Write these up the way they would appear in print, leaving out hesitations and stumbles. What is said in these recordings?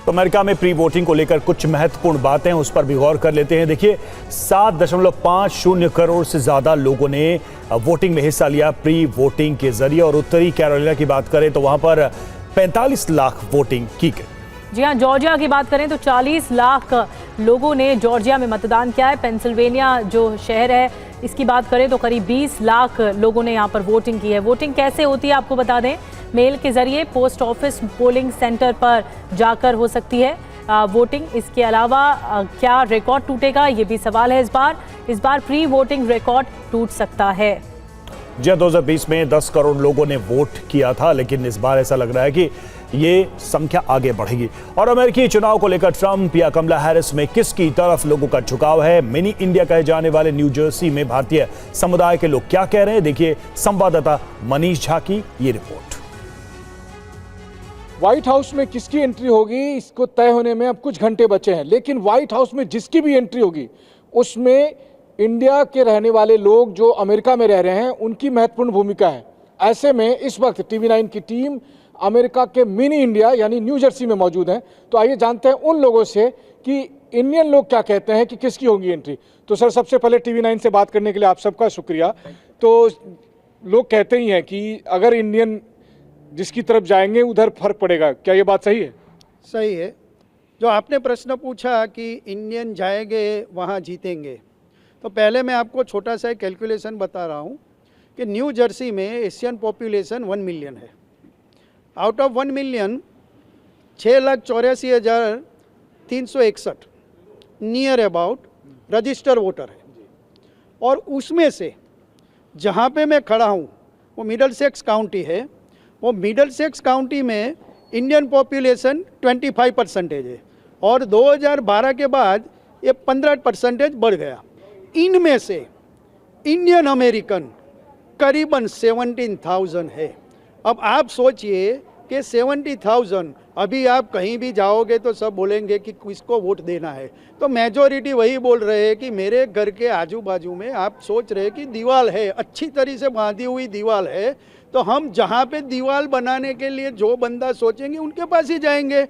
तो अमेरिका में pre voting को लेकर कुछ महत्वपूर्ण बातें उस पर भी गौर कर लेते हैं। देखिए 7.50 करोड़ से ज्यादा लोगों ने वोटिंग में हिस्सा लिया प्री वोटिंग के जरिए, और उत्तरी कैरोलिना की बात करें तो वहां पर 45 लाख वोटिंग की गई। जी हाँ, जॉर्जिया की बात करें तो 40 लाख लोगों ने जॉर्जिया में मतदान किया है। पेंसिल्वेनिया जो शहर है इसकी बात करें तो करीब 20 लाख लोगों ने यहाँ पर वोटिंग की है। वोटिंग कैसे होती है आपको बता दें, मेल के जरिए पोस्ट ऑफिस पोलिंग सेंटर पर जाकर हो सकती है वोटिंग। इसके अलावा क्या रिकॉर्ड टूटेगा, ये भी सवाल है। इस बार प्री वोटिंग रिकॉर्ड टूट सकता है। जी 2020 में 10 करोड़ लोगों ने वोट किया था, लेकिन इस बार ऐसा लग रहा है कि ये संख्या आगे बढ़ेगी। और अमेरिकी चुनाव को लेकर ट्रंप या कमला हैरिस में किसकी तरफ लोगों का झुकाव है? मिनी इंडिया कहे जाने वाले न्यू जर्सी में भारतीय समुदाय के लोग क्या कह रहे हैं, देखिए संवाददाता मनीष झा की ये रिपोर्ट। व्हाइट हाउस में किसकी एंट्री होगी इसको तय होने में अब कुछ घंटे बचे हैं, लेकिन व्हाइट हाउस में जिसकी भी एंट्री होगी उसमें इंडिया के रहने वाले लोग जो अमेरिका में रह रहे हैं उनकी महत्वपूर्ण भूमिका है। ऐसे में इस वक्त TV9 की टीम अमेरिका के मिनी इंडिया यानी न्यू जर्सी में मौजूद है। तो आइए जानते हैं उन लोगों से कि इंडियन लोग क्या कहते हैं कि किसकी होगी एंट्री। तो सर, सबसे पहले TV9 से बात करने के लिए आप सबका शुक्रिया। तो लोग कहते ही हैं कि अगर इंडियन जिसकी तरफ जाएंगे उधर फर्क पड़ेगा, क्या ये बात सही है? सही है। जो आपने प्रश्न पूछा कि इंडियन जाएंगे वहाँ जीतेंगे, तो पहले मैं आपको छोटा सा कैलकुलेशन बता रहा हूँ कि न्यू जर्सी में एशियन पॉपुलेशन 1 मिलियन है। Out of 1 million 6,84,361 near about register voter है, और उसमें से जहाँ पे मैं खड़ा हूँ वो मिडलसेक्स काउंटी है। वो मिडलसेक्स काउंटी में इंडियन पॉपुलेशन 25% है, और 2012 के बाद ये 15% बढ़ गया। इनमें से इंडियन अमेरिकन करीबन 17,000 है। अब आप सोचिए कि 70,000, अभी आप कहीं भी जाओगे तो सब बोलेंगे कि किसको वोट देना है, तो मेजॉरिटी वही बोल रहे हैं कि मेरे घर के आजू बाजू में आप सोच रहे कि दीवार है, अच्छी तरह से बांधी हुई दीवार है, तो हम जहाँ पे दीवार बनाने के लिए जो बंदा सोचेंगे उनके पास ही जाएंगे।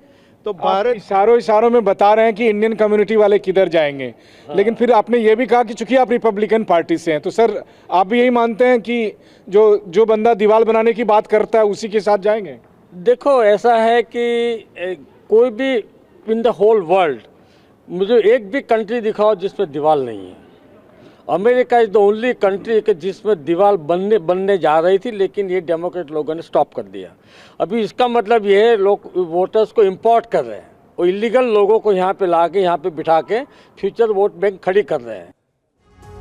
तो भारत इशारों में बता रहे हैं कि इंडियन कम्युनिटी वाले किधर जाएंगे। हाँ। लेकिन फिर आपने ये भी कहा कि चूंकि आप रिपब्लिकन पार्टी से हैं, तो सर आप भी यही मानते हैं कि जो बंदा दीवार बनाने की बात करता है उसी के साथ जाएंगे? देखो, ऐसा है कि कोई भी इन द होल वर्ल्ड मुझे एक भी कंट्री दिखाओ जिसमें दीवार नहीं है। America is the only country कि जिसमें दीवार बनने जा रही थी, लेकिन ये डेमोक्रेट लोगों ने स्टॉप कर दिया। अभी इसका मतलब ये है लोग वोटर्स को इंपोर्ट कर रहे हैं और इलीगल लोगों को यहाँ पे ला के यहाँ पे बिठा के फ्यूचर वोट बैंक खड़ी कर रहे हैं।